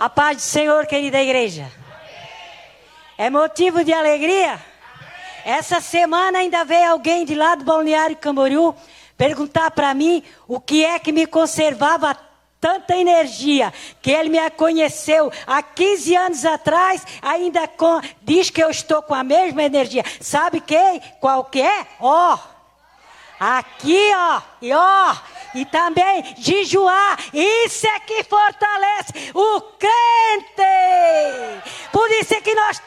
A paz do Senhor, querida igreja. É motivo de alegria? Essa semana ainda veio alguém de lá do Balneário Camboriú perguntar para mim o que é que me conservava tanta energia, que ele me conheceu há 15 anos atrás, ainda diz que eu estou com a mesma energia. Sabe qual que é? Aqui, e também jejuar, isso é que fortalece o crente. Por isso é que nós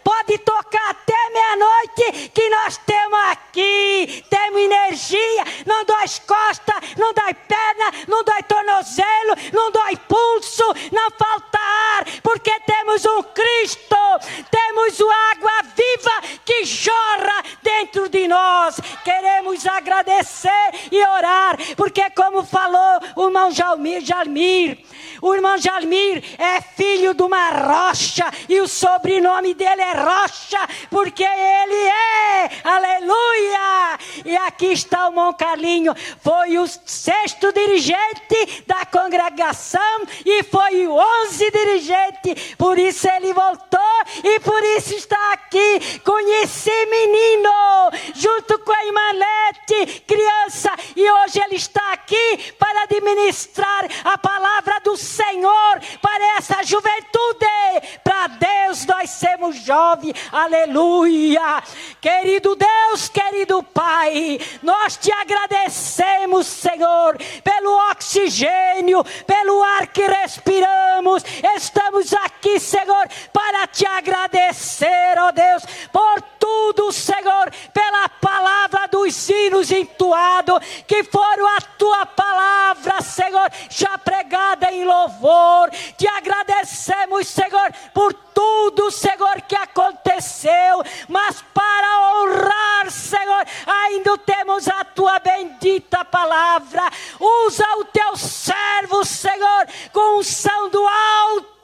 pode tocar até meia-noite, que nós temos aqui, temos energia, não dói costas, não dói perna, não dói tornozelo, não dói pulso, não falta ar, porque temos um Cristo, temos a água viva que jorra dentro de nós. Queremos agradecer e orar, porque como falou o irmão Jalmir, o irmão Jalmir é filho de uma rocha, e o sobrenome dele é Rocha, porque ele é, aleluia. E aqui está o irmão Carlinho, foi o 6º dirigente da congregação, e foi o 11 dirigente, por isso ele voltou, e por isso está aqui. Conheci menino, junto com a irmã Lete, criança, e hoje ele está aqui para administrar a palavra do Senhor para essa juventude. Para Deus nós somos jovens, aleluia. Querido Deus, querido Pai, nós te agradecemos, Senhor, pelo oxigênio, pelo ar que respiramos. Estamos aqui, Senhor, para te agradecer, ó Deus, por tudo, Senhor, pela palavra dos hinos entoados, que foram a tua palavra, Senhor, já pregada em louvor. Te agradecemos, Senhor, por tudo, Senhor, que aconteceu, mas para honrar, Senhor, ainda temos a tua bendita palavra. Usa o teu servo, Senhor, com unção do alto,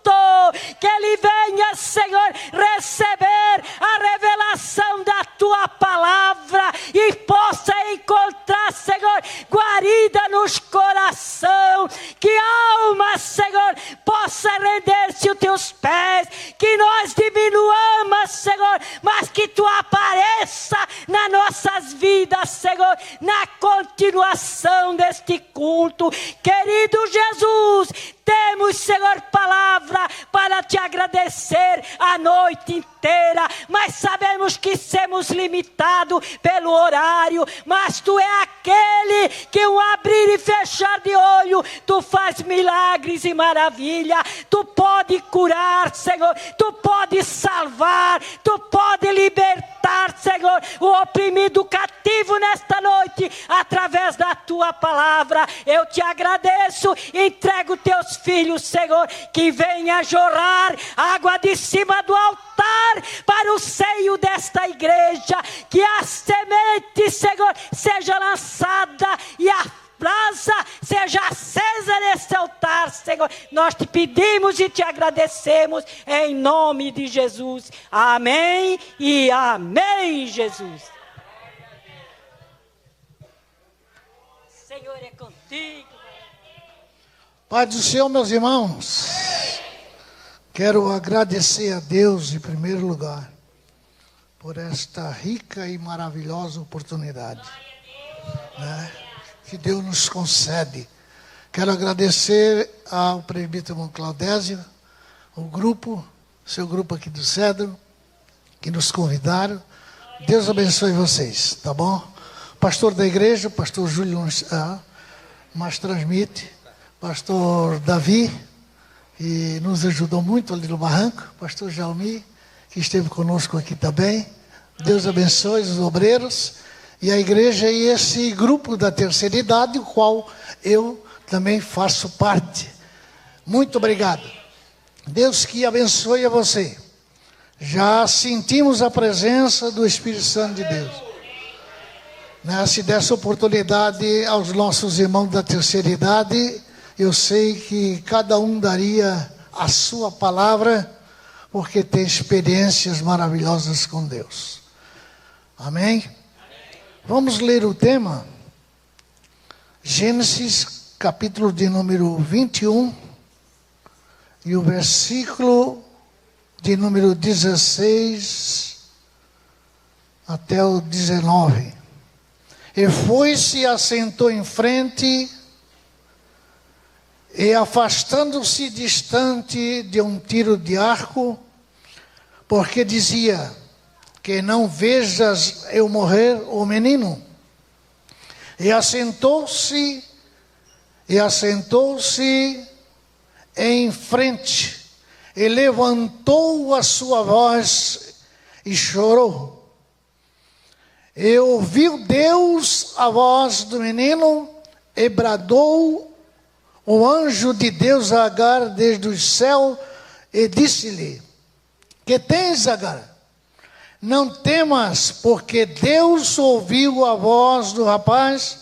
que ele venha, Senhor, receber a revelação da tua palavra e possa encontrar, Senhor, guarida nos corações, que a alma, Senhor, possa render-se aos teus pés, que nós diminuamos, Senhor, mas que tu apareça nas nossas vidas, Senhor, na continuação deste culto. Querido Jesus, temos, Senhor, palavra para te agradecer a noite inteira, mas sabemos que somos limitados pelo horário, mas tu é aquele que um abrir e fechar de olho, tu faz milagres e maravilha. Tu pode curar, Senhor, tu pode salvar, tu pode libertar, Senhor, o oprimido cativo nesta noite, através da tua palavra. Eu te agradeço, entrego teus filhos, Senhor, que venha jorrar água de cima do altar para o seio desta igreja, que a semente, Senhor, seja lançada e a brasa seja acesa nesse altar, Senhor. Nós te pedimos e te agradecemos em nome de Jesus. Amém e amém, Jesus. Senhor é contigo. Pai do Senhor, meus irmãos, quero agradecer a Deus em primeiro lugar por esta rica e maravilhosa oportunidade, né, que Deus nos concede. Quero agradecer ao presbítero Claudésio, o grupo, seu grupo aqui do Cedro, que nos convidaram. Deus abençoe vocês, tá bom? Pastor da igreja, pastor Júlio, mas transmite. Pastor Davi, que nos ajudou muito ali no barranco. Pastor Jalmi, que esteve conosco aqui também. Deus abençoe os obreiros e a igreja e esse grupo da terceira idade, o qual eu também faço parte. Muito obrigado. Deus que abençoe a você. Já sentimos a presença do Espírito Santo de Deus. Se dessa oportunidade aos nossos irmãos da terceira idade, eu sei que cada um daria a sua palavra, porque tem experiências maravilhosas com Deus. Amém? Vamos ler o tema. Gênesis, capítulo de número 21, e o versículo de número 16 até o 19. E foi-se e assentou em frente, e afastando-se distante de um tiro de arco, porque dizia, que não vejas eu morrer o menino. E assentou-se em frente, e levantou a sua voz e chorou. E ouviu Deus a voz do menino, e bradou o anjo de Deus a Agar desde o céu, e disse-lhe, que tens, Agar? Não temas, porque Deus ouviu a voz do rapaz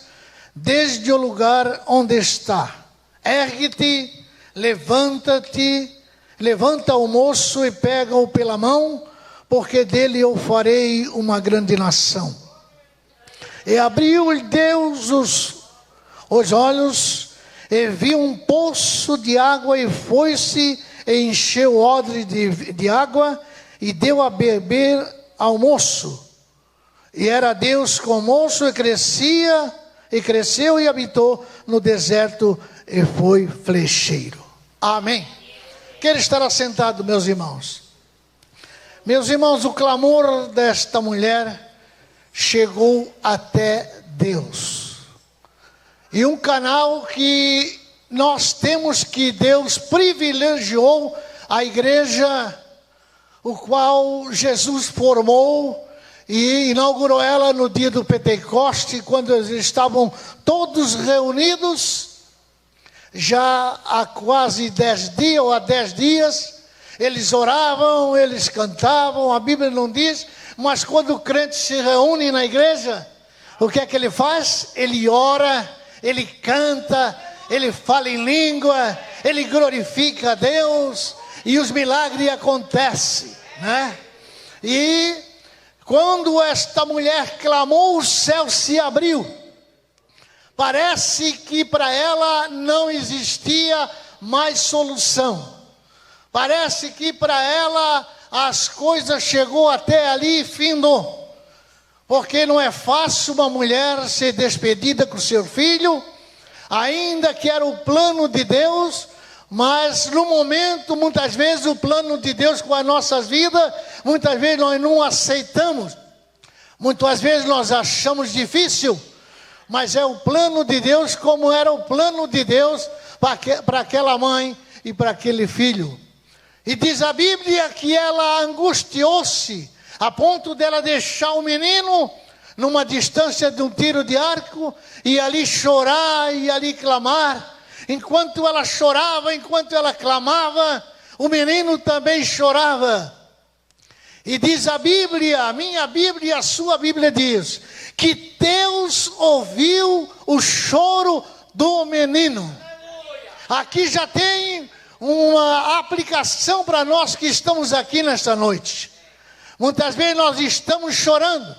desde o lugar onde está. Ergue-te, levanta o moço e pega-o pela mão, porque dele eu farei uma grande nação. E abriu-lhe Deus os olhos, e viu um poço de água, e foi-se e encheu o odre de água, e deu a beber ao moço. E era Deus com o moço, e cresceu e habitou no deserto, e foi flecheiro. Amém. Quero estar assentado, meus irmãos. Meus irmãos, o clamor desta mulher chegou até Deus. E um canal que nós temos, que Deus privilegiou a igreja, o qual Jesus formou e inaugurou ela no dia do Pentecoste, quando eles estavam todos reunidos, já há quase 10 dias ou há 10 dias, eles oravam, eles cantavam, a Bíblia não diz, mas quando o crente se reúne na igreja, o que é que ele faz? Ele ora, ele canta, ele fala em língua, ele glorifica a Deus, e os milagres acontecem, né? E quando esta mulher clamou, o céu se abriu. Parece que para ela não existia mais solução. Parece que para ela as coisas chegou até ali e findou. Porque não é fácil uma mulher ser despedida com seu filho, ainda que era o plano de Deus, mas no momento, muitas vezes, o plano de Deus com as nossas vidas, muitas vezes nós não aceitamos. Muitas vezes nós achamos difícil, mas é o plano de Deus, como era o plano de Deus para aquela mãe e para aquele filho. E diz a Bíblia que ela angustiou-se, a ponto dela deixar o menino numa distância de um tiro de arco, e ali chorar e ali clamar. Enquanto ela chorava, enquanto ela clamava, o menino também chorava. E diz a Bíblia, a minha Bíblia, a sua Bíblia diz, que Deus ouviu o choro do menino. Aqui já tem uma aplicação para nós que estamos aqui nesta noite. Muitas vezes nós estamos chorando,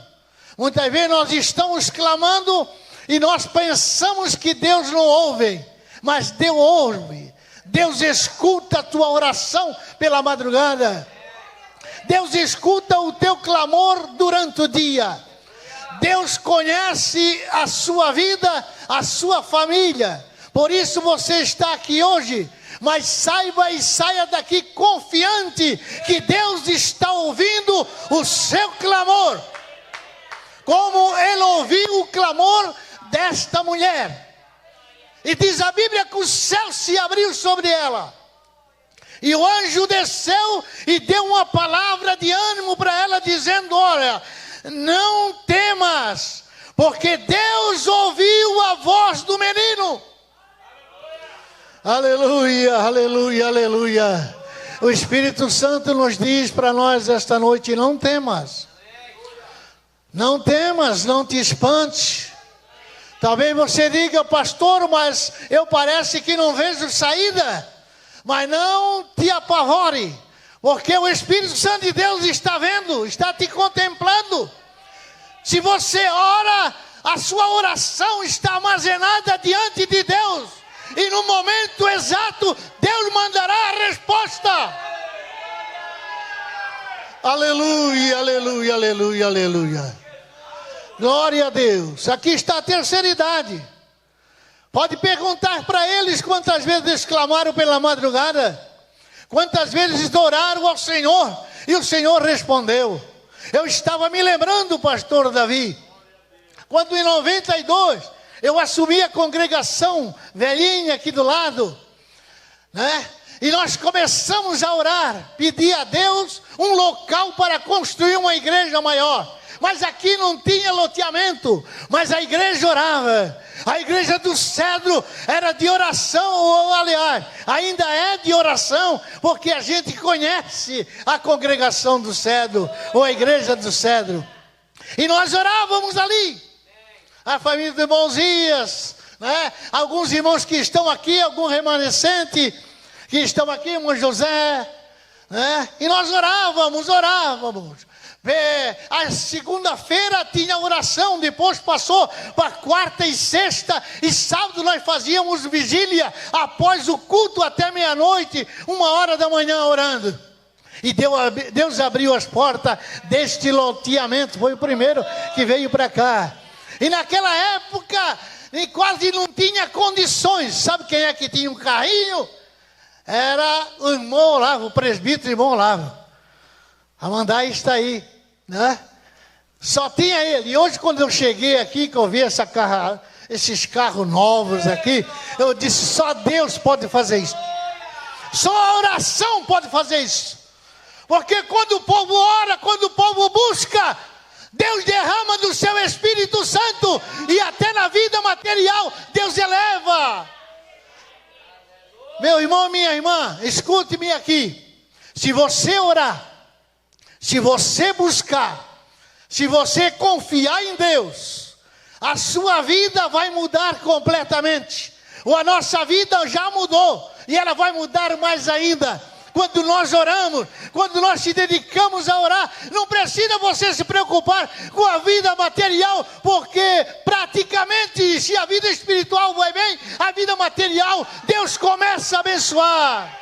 muitas vezes nós estamos clamando, e nós pensamos que Deus não ouve. Mas Deus ouve, Deus escuta a tua oração pela madrugada, Deus escuta o teu clamor durante o dia, Deus conhece a sua vida, a sua família, por isso você está aqui hoje, mas saiba e saia daqui confiante que Deus está ouvindo o seu clamor, como Ele ouviu o clamor desta mulher. E diz a Bíblia que o céu se abriu sobre ela. E o anjo desceu e deu uma palavra de ânimo para ela, dizendo, olha, não temas, porque Deus ouviu a voz do menino. Aleluia, aleluia, aleluia. O Espírito Santo nos diz para nós esta noite, não temas. Não temas, não te espante. Talvez você diga, pastor, mas eu parece que não vejo saída. Mas não te apavore, porque o Espírito Santo de Deus está vendo, está te contemplando. Se você ora, a sua oração está armazenada diante de Deus. E no momento exato, Deus mandará a resposta. Aleluia, aleluia, aleluia, aleluia. Glória a Deus. Aqui está a terceira idade. Pode perguntar para eles quantas vezes eles clamaram pela madrugada. Quantas vezes eles oraram ao Senhor e o Senhor respondeu. Eu estava me lembrando, pastor Davi, quando em 92 eu assumi a congregação velhinha aqui do lado, né? E nós começamos a orar, pedir a Deus um local para construir uma igreja maior. Mas aqui não tinha loteamento, mas a igreja orava. A igreja do Cedro era de oração, ou aliás, ainda é de oração, porque a gente conhece a congregação do Cedro, ou a igreja do Cedro. E nós orávamos ali. A família do irmão Zias, né? Alguns irmãos que estão aqui, algum remanescente que estão aqui, irmão José, né? E nós orávamos. A segunda-feira tinha oração, depois passou para quarta e sexta, e sábado nós fazíamos vigília após o culto até meia-noite, 1h da manhã orando. E Deus abriu as portas deste loteamento, foi o primeiro que veio para cá. E naquela época quase não tinha condições. Sabe quem é que tinha um carrinho? Era o irmão Olavo, o presbítero irmão Olavo. A mandar está aí, né? Só tinha ele. E hoje quando eu cheguei aqui, que eu vi esses carros novos aqui, eu disse, só Deus pode fazer isso. Só a oração pode fazer isso. Porque quando o povo ora, quando o povo busca, Deus derrama do seu Espírito Santo. E até na vida material, Deus eleva. Meu irmão, minha irmã, escute-me aqui. Se você orar, se você buscar, se você confiar em Deus, a sua vida vai mudar completamente. Ou a nossa vida já mudou, e ela vai mudar mais ainda. Quando nós oramos, quando nós se dedicamos a orar, não precisa você se preocupar com a vida material, porque praticamente, se a vida espiritual vai bem, a vida material, Deus começa a abençoar.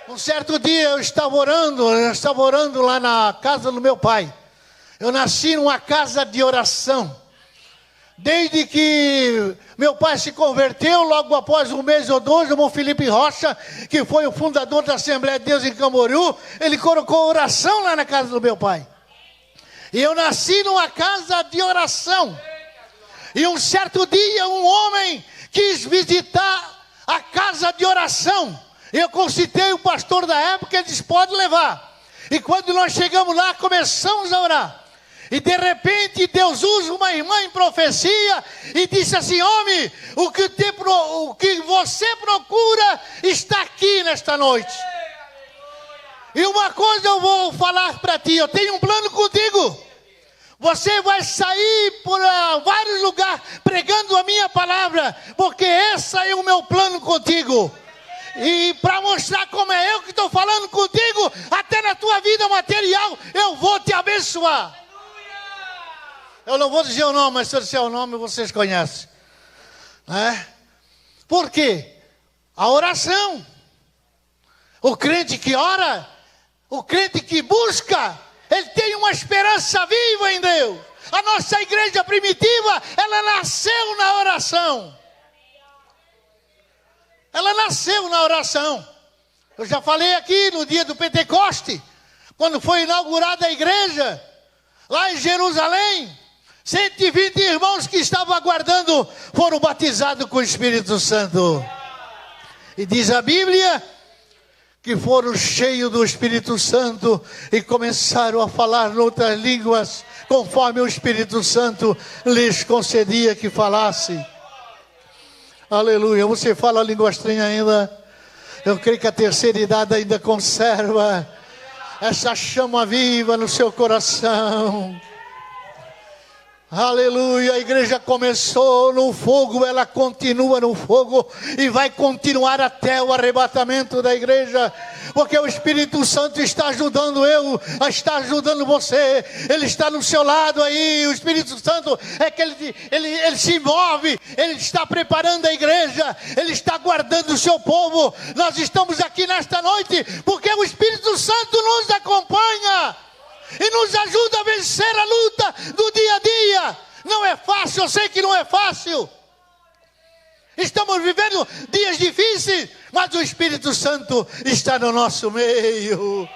Um certo dia eu estava orando lá na casa do meu pai. Eu nasci numa casa de oração. Desde que meu pai se converteu, logo após 1 mês ou 2, o irmão Felipe Rocha, que foi o fundador da Assembleia de Deus em Camboriú, ele colocou oração lá na casa do meu pai. E eu nasci numa casa de oração. E um certo dia um homem quis visitar a casa de oração. Eu consultei o pastor da época, ele disse, pode levar. E quando nós chegamos lá, começamos a orar. E de repente Deus usa uma irmã em profecia e disse assim, homem, o que você procura está aqui nesta noite. E uma coisa eu vou falar para ti, eu tenho um plano contigo. Você vai sair por vários lugares pregando a minha palavra, porque esse é o meu plano contigo. E para mostrar como é eu que estou falando contigo, até na tua vida material, eu vou te abençoar. Eu não vou dizer o nome, mas se eu disser o nome, vocês conhecem. Né? Por quê? A oração. O crente que ora, o crente que busca, ele tem uma esperança viva em Deus. A nossa igreja primitiva, ela nasceu na oração. Ela nasceu na oração. Eu já falei aqui no dia do Pentecoste, quando foi inaugurada a igreja, lá em Jerusalém. 120 irmãos que estavam aguardando foram batizados com o Espírito Santo. E diz a Bíblia que foram cheios do Espírito Santo e começaram a falar em outras línguas, conforme o Espírito Santo lhes concedia que falasse. Aleluia. Você fala a língua estranha ainda? Eu creio que a terceira idade ainda conserva essa chama viva no seu coração. Aleluia, a igreja começou no fogo, ela continua no fogo e vai continuar até o arrebatamento da igreja, porque o Espírito Santo está ajudando está ajudando você, Ele está no seu lado aí. O Espírito Santo é que ele se move, Ele está preparando a igreja, Ele está guardando o seu povo. Nós estamos aqui nesta noite porque o Espírito Santo nos acompanha e nos ajuda a vencer a luta do dia a dia. Não é fácil, eu sei que não é fácil. Estamos vivendo dias difíceis, mas o Espírito Santo está no nosso meio.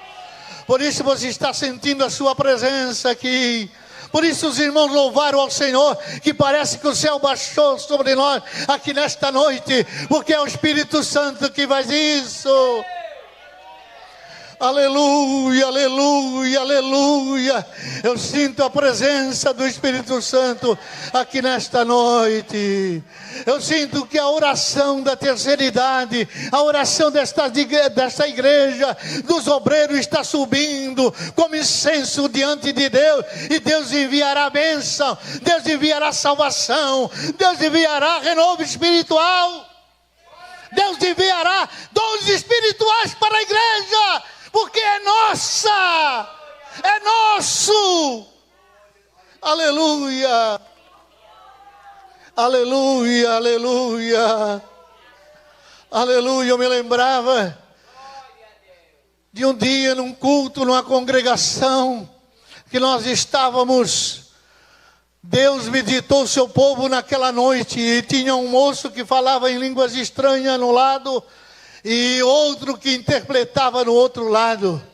Por isso você está sentindo a sua presença aqui. Por isso os irmãos louvaram ao Senhor, que parece que o céu baixou sobre nós aqui nesta noite, porque é o Espírito Santo que faz isso. Aleluia, aleluia, aleluia. Eu sinto a presença do Espírito Santo aqui nesta noite. Eu sinto que a oração da terceira idade, a oração desta igreja, dos obreiros, está subindo como incenso diante de Deus. E Deus enviará a bênção, Deus enviará salvação, Deus enviará renovo espiritual, Deus enviará dons espirituais para a igreja, porque é nossa, é nosso. Aleluia, aleluia, aleluia, aleluia. Eu me lembrava de um dia num culto, numa congregação, que nós estávamos. Deus meditou o seu povo naquela noite, e tinha um moço que falava em línguas estranhas no lado, e outro que interpretava no outro lado.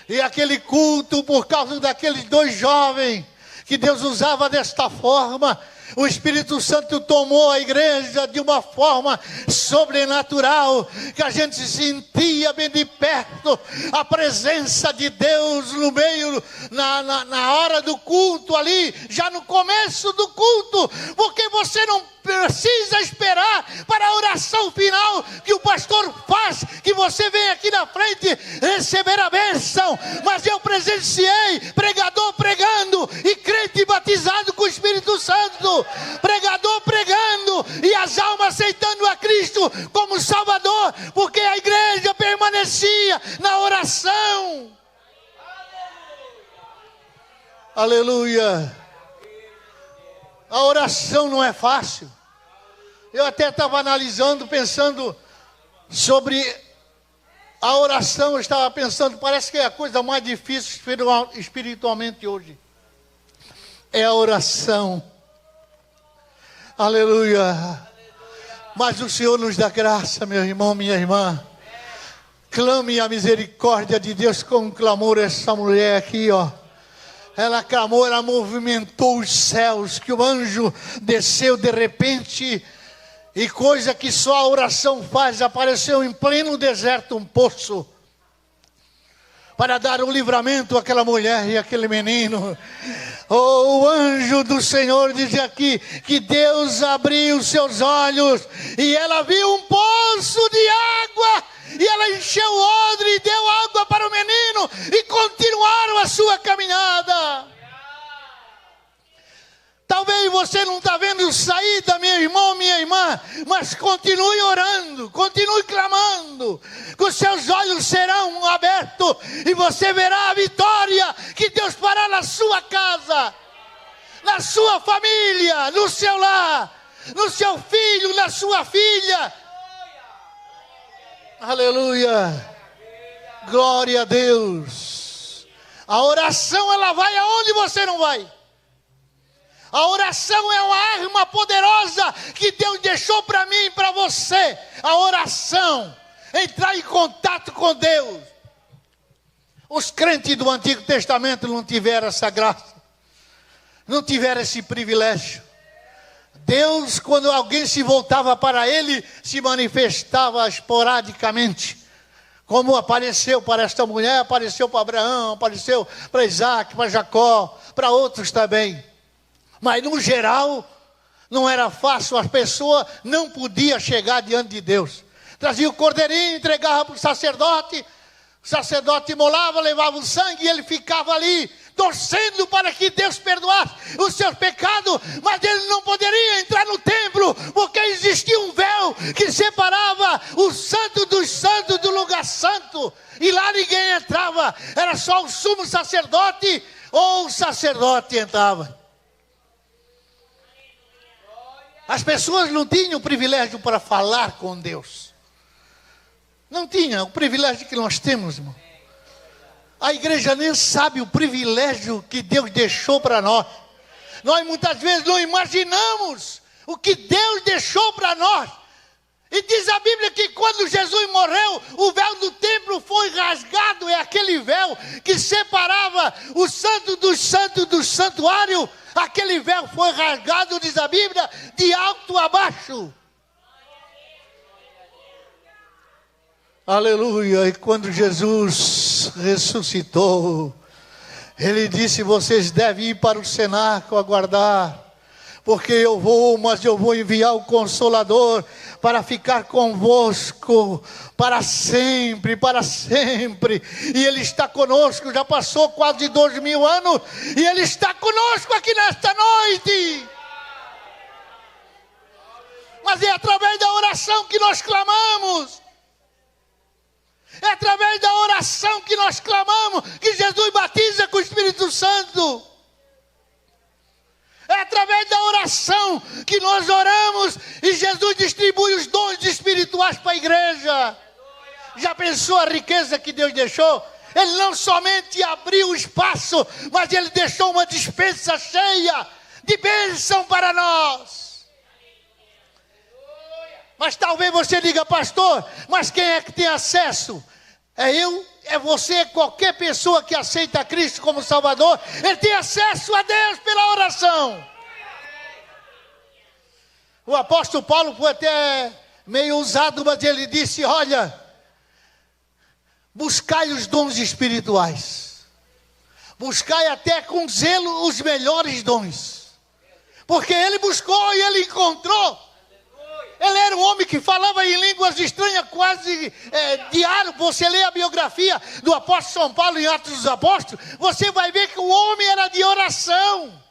E aquele culto, por causa daqueles dois jovens que Deus usava desta forma, o Espírito Santo tomou a igreja de uma forma sobrenatural, que a gente sentia bem de perto a presença de Deus no meio, na hora do culto ali, já no começo do culto, porque você não precisa esperar para a oração final que o pastor faz, que você vem aqui na frente receber a bênção. Mas eu presenciei pregador pregando e crente batizado com o Espírito Santo, pregador pregando e as almas aceitando a Cristo como Salvador, porque a igreja permanecia na oração. Aleluia. A oração não é fácil. Eu até estava analisando, pensando sobre a oração. Eu estava pensando, parece que é a coisa mais difícil espiritualmente hoje. É a oração. Aleluia. Mas o Senhor nos dá graça, meu irmão, minha irmã. Clame a misericórdia de Deus com clamor. Essa mulher aqui, ó, ela clamou, ela movimentou os céus, que o anjo desceu de repente, e coisa que só a oração faz, apareceu em pleno deserto um poço, para dar um livramento àquela mulher e àquele menino. Oh, o anjo do Senhor diz aqui, que Deus abriu seus olhos, e ela viu um poço de água, e ela encheu o odre e deu água para o menino, e continuaram a sua caminhada. Talvez você não está vendo saída, meu irmão, minha irmã, mas continue orando, continue clamando, que os seus olhos serão abertos, e você verá a vitória que Deus fará na sua casa, na sua família, no seu lar, no seu filho, na sua filha. Aleluia, glória a Deus. A oração, ela vai aonde você não vai. A oração é uma arma poderosa que Deus deixou para mim e para você. A oração, entrar em contato com Deus. Os crentes do Antigo Testamento não tiveram essa graça, não tiveram esse privilégio. Deus, quando alguém se voltava para Ele, se manifestava esporadicamente, como apareceu para esta mulher, apareceu para Abraão, apareceu para Isaac, para Jacó, para outros também. Mas no geral, não era fácil, as pessoas não podiam chegar diante de Deus. Trazia o cordeirinho, entregava para o sacerdote imolava, levava o sangue e ele ficava ali, torcendo para que Deus perdoasse os seus pecados, mas ele não poderia entrar no templo, porque existia um véu que separava o santo dos santos do lugar santo, e lá ninguém entrava, era só o sumo sacerdote ou o sacerdote entrava. As pessoas não tinham o privilégio para falar com Deus. Não tinha o privilégio que nós temos, irmão. A igreja nem sabe o privilégio que Deus deixou para nós. Nós muitas vezes não imaginamos o que Deus deixou para nós. E diz a Bíblia que quando Jesus morreu, o véu do templo foi rasgado. É aquele véu que separava o santo dos santos do santuário. Aquele véu foi rasgado, diz a Bíblia, de alto a baixo. Aleluia. E quando Jesus ressuscitou, ele disse: vocês devem ir para o cenáculo aguardar, porque eu vou, mas eu vou enviar o Consolador para ficar convosco para sempre, para sempre. E Ele está conosco, já passou quase 2000 anos, e Ele está conosco aqui nesta noite. Mas é através da oração que nós clamamos. É através da oração que nós clamamos, que Jesus batiza com o Espírito Santo. É através da oração que nós oramos e Jesus distribui os dons espirituais para a igreja. Já pensou a riqueza que Deus deixou? Ele não somente abriu o espaço, mas Ele deixou uma despensa cheia de bênção para nós. Mas talvez você diga: pastor, mas quem é que tem acesso? É eu, é você, é qualquer pessoa que aceita Cristo como Salvador, ele tem acesso a Deus pela oração. O apóstolo Paulo foi até meio usado, mas ele disse: olha, buscai os dons espirituais, buscai até com zelo os melhores dons, porque ele buscou e ele encontrou. Ele era um homem que falava em línguas estranhas quase diário. Você lê a biografia do apóstolo São Paulo em Atos dos Apóstolos, você vai ver que o homem era de oração.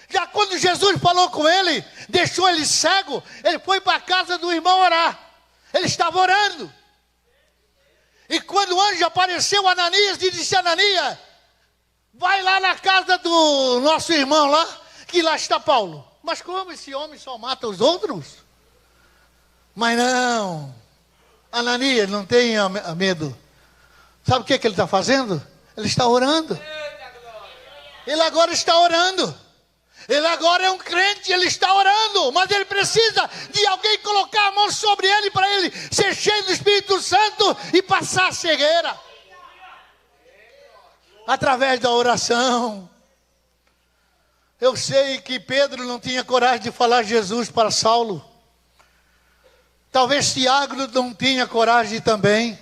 Já quando Jesus falou com ele, deixou ele cego, ele foi para a casa do irmão orar. Ele estava orando. E quando o anjo apareceu a Ananias e disse: Ananias, vai lá na casa do nosso irmão lá, que lá está Paulo. Mas como esse homem só mata os outros? Mas não, Ananias, não tenha medo. Sabe o que ele está fazendo? Ele está orando. Ele agora está orando. Ele agora é um crente, ele está orando. Mas ele precisa de alguém colocar a mão sobre ele, para ele ser cheio do Espírito Santo e passar a cegueira. Através da oração. Eu sei que Pedro não tinha coragem de falar Jesus para Saulo. Talvez Tiago não tinha coragem também.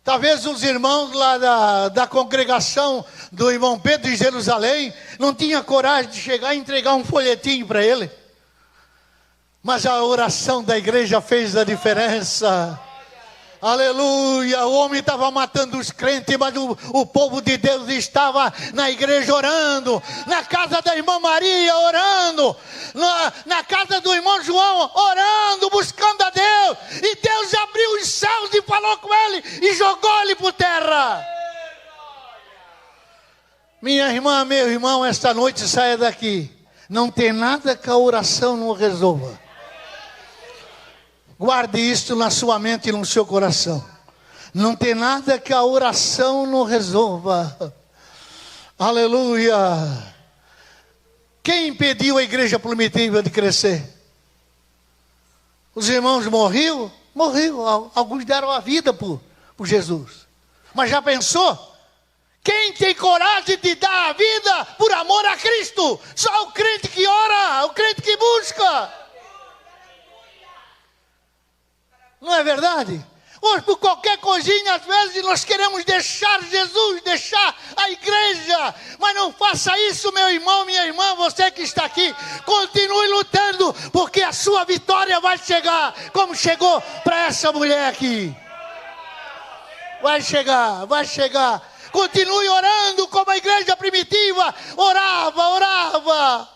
Talvez os irmãos lá da congregação do irmão Pedro em Jerusalém não tinham coragem de chegar e entregar um folhetinho para ele. Mas a oração da igreja fez a diferença. Aleluia, o homem estava matando os crentes, mas o povo de Deus estava na igreja orando, na casa da irmã Maria orando, na casa do irmão João orando, buscando a Deus, e Deus abriu os céus e falou com ele, e jogou ele por terra. Minha irmã, meu irmão, esta noite saia daqui, não tem nada que a oração não resolva. Guarde isto na sua mente e no seu coração. Não tem nada que a oração não resolva. Aleluia. Quem impediu a igreja primitiva de crescer? Os irmãos morriam? Morriam. Alguns deram a vida por Jesus. Mas já pensou? Quem tem coragem de dar a vida por amor a Cristo? Só o crente que ora, o crente que busca. Não é verdade? Hoje, por qualquer coisinha, às vezes nós queremos deixar Jesus, deixar a igreja. Mas não faça isso, meu irmão, minha irmã, você que está aqui. Continue lutando, porque a sua vitória vai chegar, como chegou para essa mulher aqui. Vai chegar, vai chegar. Continue orando como a igreja primitiva orava.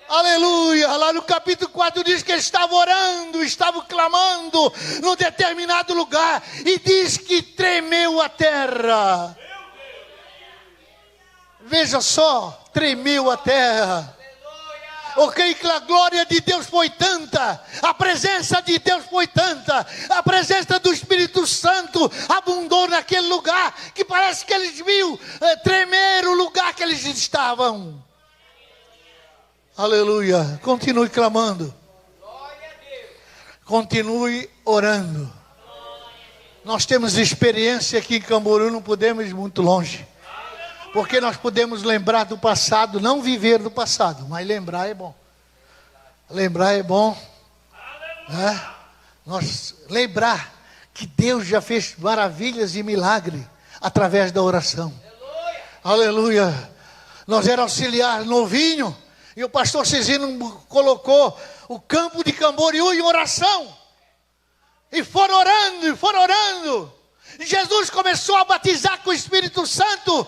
Aleluia. Lá no capítulo 4 diz que eles estavam orando, estavam clamando num determinado lugar. E diz que tremeu a terra. Veja só, tremeu a terra. Ok, que a glória de Deus foi tanta, a presença de Deus foi tanta, a presença do Espírito Santo abundou naquele lugar, que parece que eles viram tremer o lugar que eles estavam. Aleluia. Continue clamando. Continue orando. Nós temos experiência aqui em Camboriú, não podemos ir muito longe. Porque nós podemos lembrar do passado, não viver do passado, mas lembrar é bom. Lembrar é bom. Né? Nós lembrar que Deus já fez maravilhas e milagres através da oração. Aleluia. Nós éramos auxiliar novinho e o pastor Cezino colocou o campo de Camboriú em oração. E foram orando. E Jesus começou a batizar com o Espírito Santo.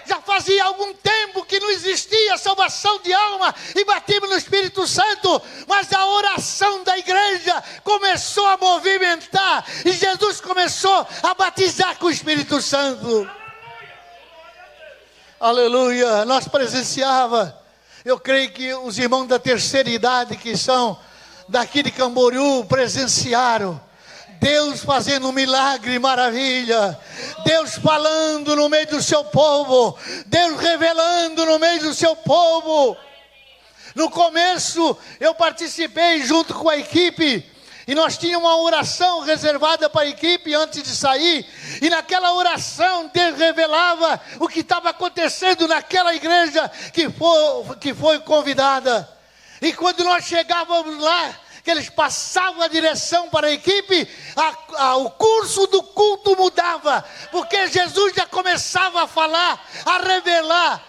Já fazia algum tempo que não existia salvação de alma e batismo no Espírito Santo, mas a oração da igreja começou a movimentar e Jesus começou a batizar com o Espírito Santo. Aleluia. Nós presenciava, eu creio que os irmãos da terceira idade que são daqui de Camboriú presenciaram Deus fazendo um milagre e maravilha, Deus falando no meio do seu povo, Deus revelando no meio do seu povo. No começo eu participei junto com a equipe e nós tínhamos uma oração reservada para a equipe antes de sair, e naquela oração Deus revelava o que estava acontecendo naquela igreja que foi convidada. E quando nós chegávamos lá, que eles passavam a direção para a equipe, o curso do culto mudava, porque Jesus já começava a falar, a revelar,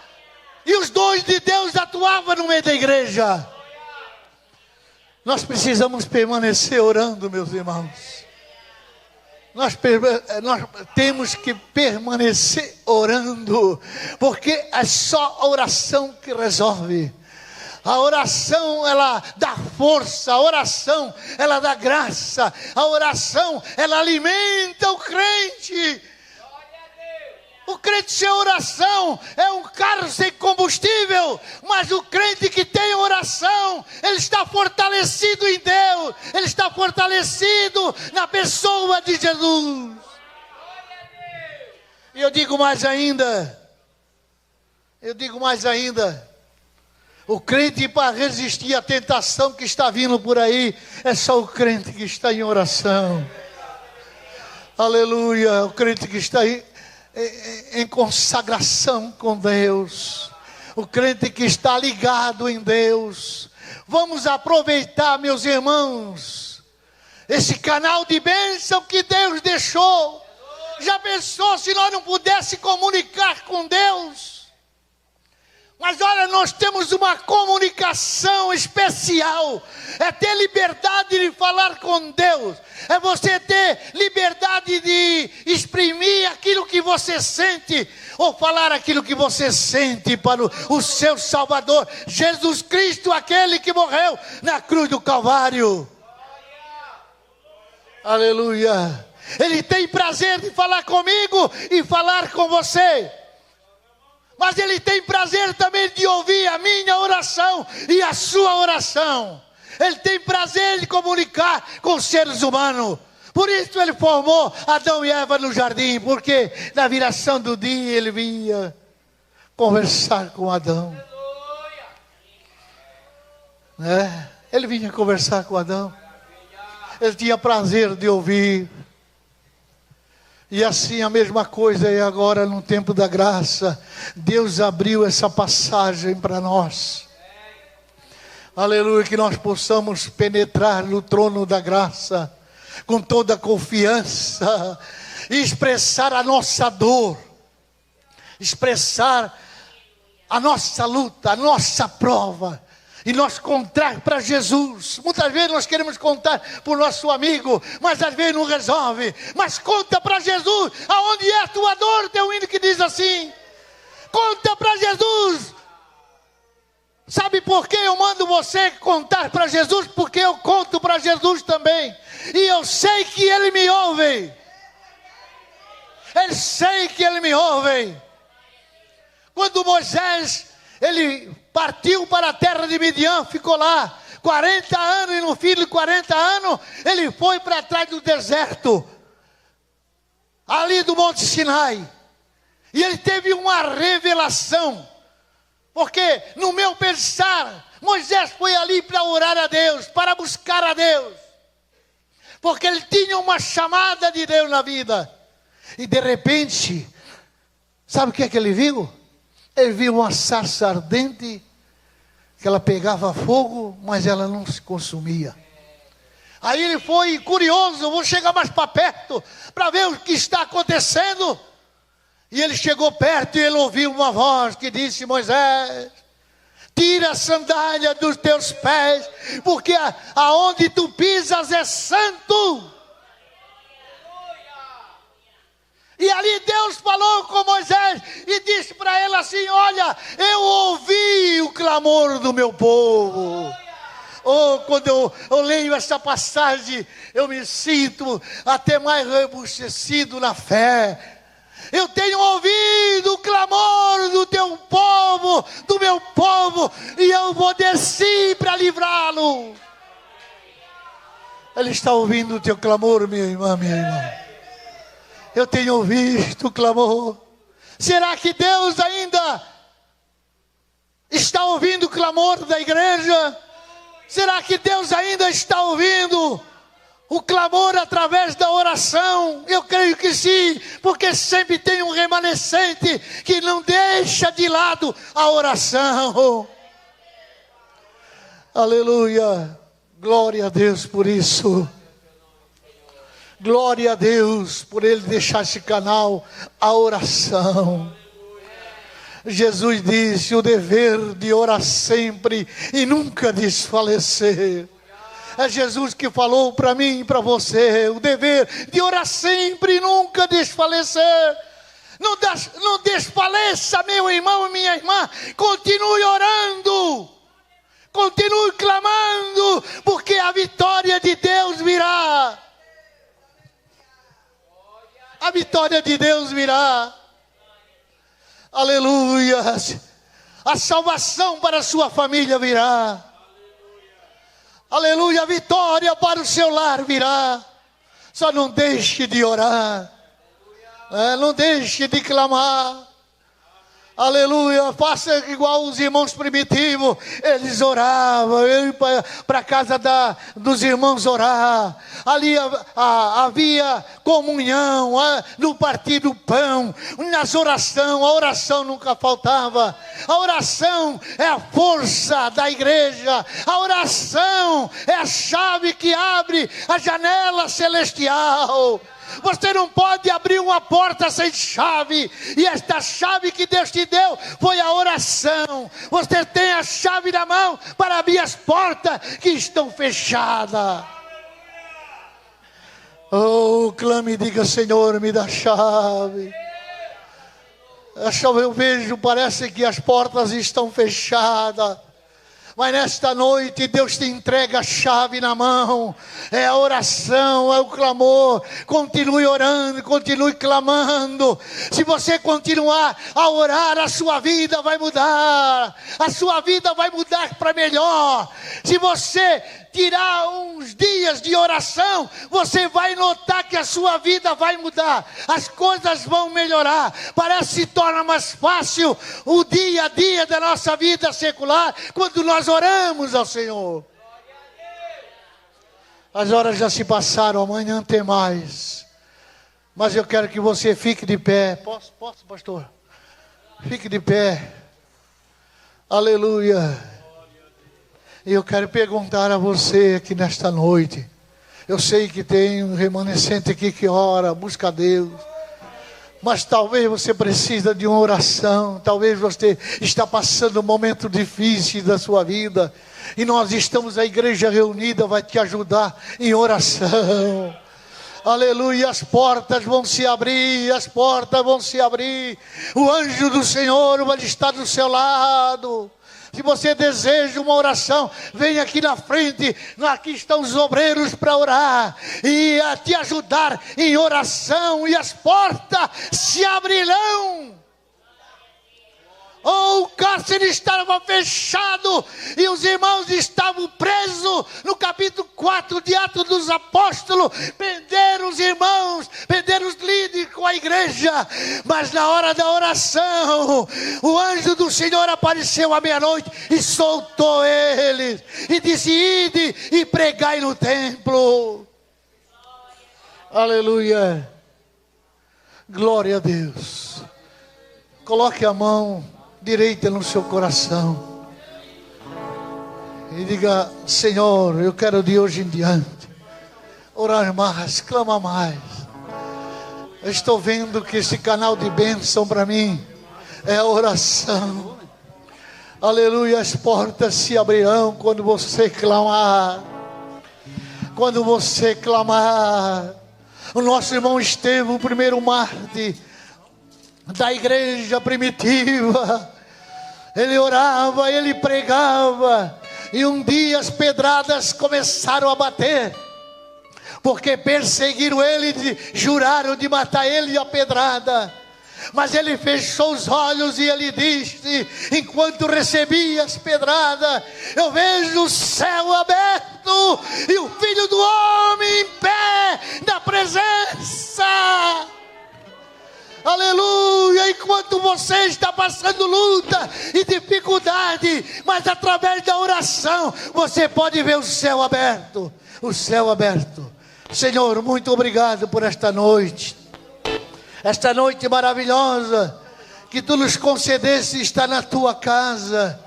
e os dons de Deus atuavam no meio da igreja. Nós precisamos permanecer orando, meus irmãos. Nós temos que permanecer orando, porque é só a oração que resolve. A oração, ela dá força, a oração, ela dá graça, a oração, ela alimenta o crente. O crente sem oração é um carro sem combustível, mas o crente que tem oração, ele está fortalecido em Deus, ele está fortalecido na pessoa de Jesus. E eu digo mais ainda, o crente, para resistir à tentação que está vindo por aí, é só o crente que está em oração. Aleluia. O crente que está em consagração com Deus. O crente que está ligado em Deus. Vamos aproveitar, meus irmãos, esse canal de bênção que Deus deixou. Já pensou se nós não pudéssemos comunicar com Deus? Mas olha, nós temos uma comunicação especial. É ter liberdade de falar com Deus. É você ter liberdade de exprimir aquilo que você sente, ou falar aquilo que você sente para o seu Salvador, Jesus Cristo, aquele que morreu na cruz do Calvário. Aleluia. Ele tem prazer de falar comigo e falar com você. Mas Ele tem prazer também de ouvir a minha oração e a sua oração. Ele tem prazer de comunicar com os seres humanos. Por isso Ele formou Adão e Eva no jardim, porque na viração do dia Ele vinha conversar com Adão. Ele vinha conversar com Adão. Ele tinha prazer de ouvir. E assim a mesma coisa é agora no tempo da graça. Deus abriu essa passagem para nós. Aleluia, que nós possamos penetrar no trono da graça com toda a confiança e expressar a nossa dor, expressar a nossa luta, a nossa prova, e nós contar para Jesus. Muitas vezes nós queremos contar para o nosso amigo, mas às vezes não resolve. Mas conta para Jesus, aonde é a tua dor? Tem um hino que diz assim: conta para Jesus. Sabe por que eu mando você contar para Jesus? Porque eu conto para Jesus também, e eu sei que Ele me ouve. Eu sei que Ele me ouve. Quando Moisés, ele partiu para a terra de Midian, ficou lá 40 anos, e no fim de 40 anos, ele foi para trás do deserto, ali do Monte Sinai, e ele teve uma revelação, porque no meu pensar, Moisés foi ali para orar a Deus, para buscar a Deus, porque ele tinha uma chamada de Deus na vida, e de repente, sabe o que é que ele viu? Ele viu uma sarça ardente, que ela pegava fogo, mas ela não se consumia. Aí ele foi curioso, vou chegar mais para perto, para ver o que está acontecendo. E ele chegou perto e ele ouviu uma voz que disse: Moisés, tira a sandália dos teus pés, porque aonde tu pisas é santo. E ali Deus falou com Moisés e disse para ele assim: olha, eu ouvi o clamor do meu povo. Oh, quando eu leio essa passagem, eu me sinto até mais rebustecido na fé. Eu tenho ouvido o clamor do teu povo, do meu povo, e eu vou descer para livrá-lo. Ele está ouvindo o teu clamor, minha irmã, minha irmã. Eu tenho ouvido o clamor. Será que Deus ainda está ouvindo o clamor da igreja? Será que Deus ainda está ouvindo o clamor através da oração? Eu creio que sim, porque sempre tem um remanescente que não deixa de lado a oração. Aleluia, glória a Deus por isso. Glória a Deus por Ele deixar esse canal, a oração. Jesus disse: o dever de orar sempre e nunca desfalecer. É Jesus que falou para mim e para você: o dever de orar sempre e nunca desfalecer. Não desfaleça, meu irmão e minha irmã. Continue orando, continue clamando, porque a vitória de Deus virá. A vitória de Deus virá. Aleluia. A salvação para a sua família virá. Aleluia. A vitória para o seu lar virá. Só não deixe de orar. Não deixe de clamar. Aleluia, faça igual os irmãos primitivos. Eles oravam, eu ia para a casa dos irmãos orar. Ali havia comunhão, no partir do pão, nas orações. A oração nunca faltava. A oração é a força da igreja. A oração é a chave que abre a janela celestial. Você não pode abrir uma porta sem chave. E esta chave que Deus te deu foi a oração. Você tem a chave na mão para abrir as portas que estão fechadas. Oh, clame e diga: Senhor, me dá a chave. A chave eu vejo, parece que as portas estão fechadas. Mas nesta noite Deus te entrega a chave na mão. É a oração, é o clamor. Continue orando, continue clamando. Se você continuar a orar, a sua vida vai mudar. A sua vida vai mudar para melhor. Se você tirar uns dias de oração, você vai notar que a sua vida vai mudar. As coisas vão melhorar. Parece que se torna mais fácil o dia a dia da nossa vida secular quando nós oramos ao Senhor. As horas já se passaram, amanhã tem mais. Mas eu quero que você fique de pé. Posso, pastor? Fique de pé. Aleluia. E eu quero perguntar a você aqui nesta noite. Eu sei que tem um remanescente aqui que ora, busca a Deus. Mas talvez você precisa de uma oração, talvez você está passando um momento difícil da sua vida, e nós estamos, a igreja reunida vai te ajudar em oração. Aleluia, as portas vão se abrir, as portas vão se abrir, o anjo do Senhor vai estar do seu lado. Se você deseja uma oração, vem aqui na frente, aqui estão os obreiros para orar e a te ajudar em oração, e as portas se abrirão. O cárcere estava fechado e os irmãos estavam presos. No capítulo 4 de Atos dos Apóstolos, prenderam os irmãos, prenderam os líderes com a igreja. Mas na hora da oração, o anjo do Senhor apareceu à meia-noite e soltou eles e disse: ide e pregai no templo. Aleluia, glória a Deus. Coloque a mão direita no seu coração e diga: Senhor, eu quero de hoje em diante orar mais, clamar mais. Eu estou vendo que esse canal de bênção para mim é a oração. Aleluia, as portas se abrirão quando você clamar. Quando você clamar. O nosso irmão Estevão, o primeiro mártir da igreja primitiva, ele orava, ele pregava, e um dia as pedradas começaram a bater, porque perseguiram ele, juraram de matar ele a pedrada. Mas ele fechou os olhos e ele disse, enquanto recebia as pedradas: eu vejo o céu aberto e o Filho do Homem em pé na presença. Aleluia, enquanto você está passando luta e dificuldade, mas através da oração, você pode ver o céu aberto, o céu aberto. Senhor, muito obrigado por esta noite maravilhosa, que Tu nos concedesse estar na Tua casa,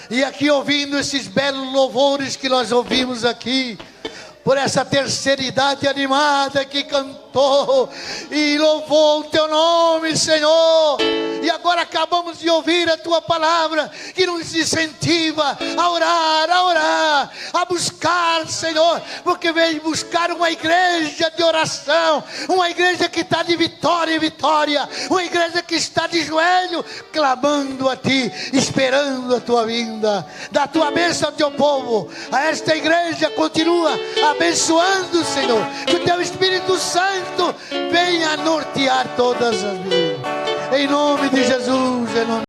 e aqui ouvindo esses belos louvores que nós ouvimos aqui, por essa terceira idade animada que cantou e louvou o Teu nome, Senhor. E agora acabamos de ouvir a Tua palavra, que nos incentiva a orar, a buscar, Senhor, porque vem buscar uma igreja de oração, uma igreja que está de vitória em vitória, uma igreja que está de joelho, clamando a Ti, esperando a Tua vinda. Da Tua bênção ao Teu povo, a esta igreja continua abençoando, Senhor, que o Teu Espírito Santo venha nortear todas as vidas, em nome de Jesus, em nome